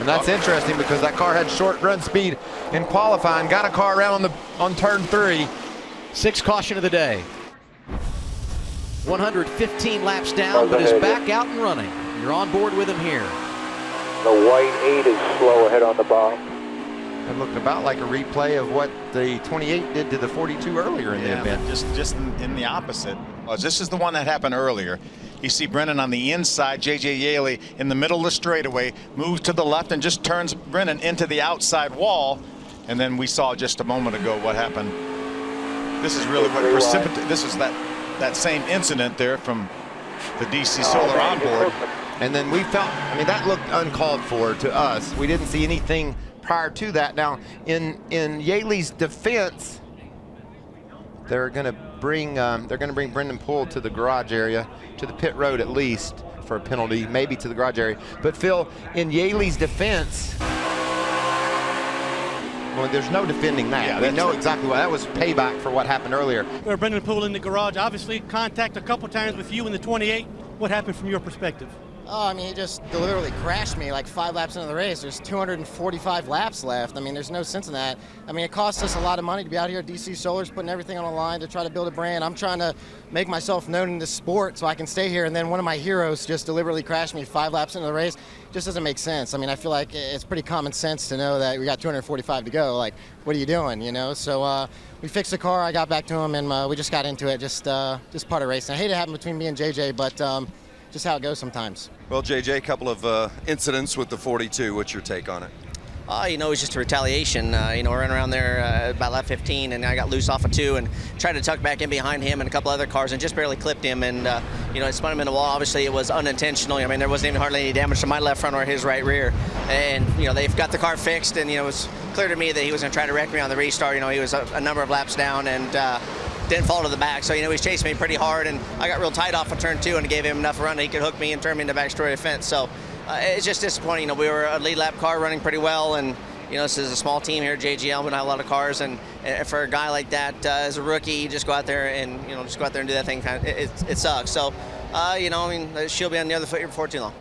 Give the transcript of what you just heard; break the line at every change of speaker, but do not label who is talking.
And that's interesting because that car had short run speed in qualifying, got a car around on turn 3.
6th caution of the day. 115 laps down, but is back out and running. You're on board with him here.
The white 8 is slow ahead on the bottom.
It looked about like a replay of what the 28 did to the 42 earlier in the event.
Just in the opposite. Well, this is the one that happened earlier. You see Brennan on the inside, J.J. Yeley in the middle of the straightaway, moves to the left and just turns Brennan into the outside wall. And then we saw just a moment ago what happened. This is really what precipitated. This is that same incident there from the DC Solar onboard.
And then we felt, I mean, that looked uncalled for to us. We didn't see anything prior to that. Now, in Yeley's defense, they're going to bring Brendan Poole to the garage area, to the pit road at least, for a penalty, maybe to the garage area. But Phil, in Yeley's defense, well, there's no defending that.
Yeah,
we know exactly what that was, payback for what happened earlier.
Brendan Poole in the garage, obviously contact a couple times with you in the 28. What happened from your perspective?
Oh, I mean, he just deliberately crashed me like 5 laps into the race. There's 245 laps left. I mean, there's no sense in that. I mean, it costs us a lot of money to be out here at DC Solar's putting everything on the line to try to build a brand. I'm trying to make myself known in this sport so I can stay here, and then one of my heroes just deliberately crashed me 5 laps into the race. It just doesn't make sense. I mean, I feel like it's pretty common sense to know that we got 245 to go. Like, what are you doing, you know? So we fixed the car, I got back to him, and we just got into it, just part of racing. I hate it happened between me and JJ, but just how it goes sometimes.
Well, JJ, a couple of incidents with the 42. What's your take on it?
You know, it was just a retaliation. You know, running around there about lap 15, and I got loose off of 2 and tried to tuck back in behind him and a couple other cars and just barely clipped him. And, you know, it spun him in the wall. Obviously, it was unintentional. I mean, there wasn't even hardly any damage to my left front or his right rear. And, you know, they've got the car fixed, and, you know, it was clear to me that he was going to try to wreck me on the restart. You know, he was a number of laps down and didn't fall to the back. So, you know, he was chasing me pretty hard, and I got real tight off of turn 2 and gave him enough run that he could hook me and turn me into backstory fence. So it's just disappointing. You know, we were a lead lap car running pretty well, and you know, this is a small team here at JGL. We don't have a lot of cars, and for a guy like that, as a rookie, you just go out there and do that thing. It sucks. So, you know, I mean, she'll be on the other foot here before too long.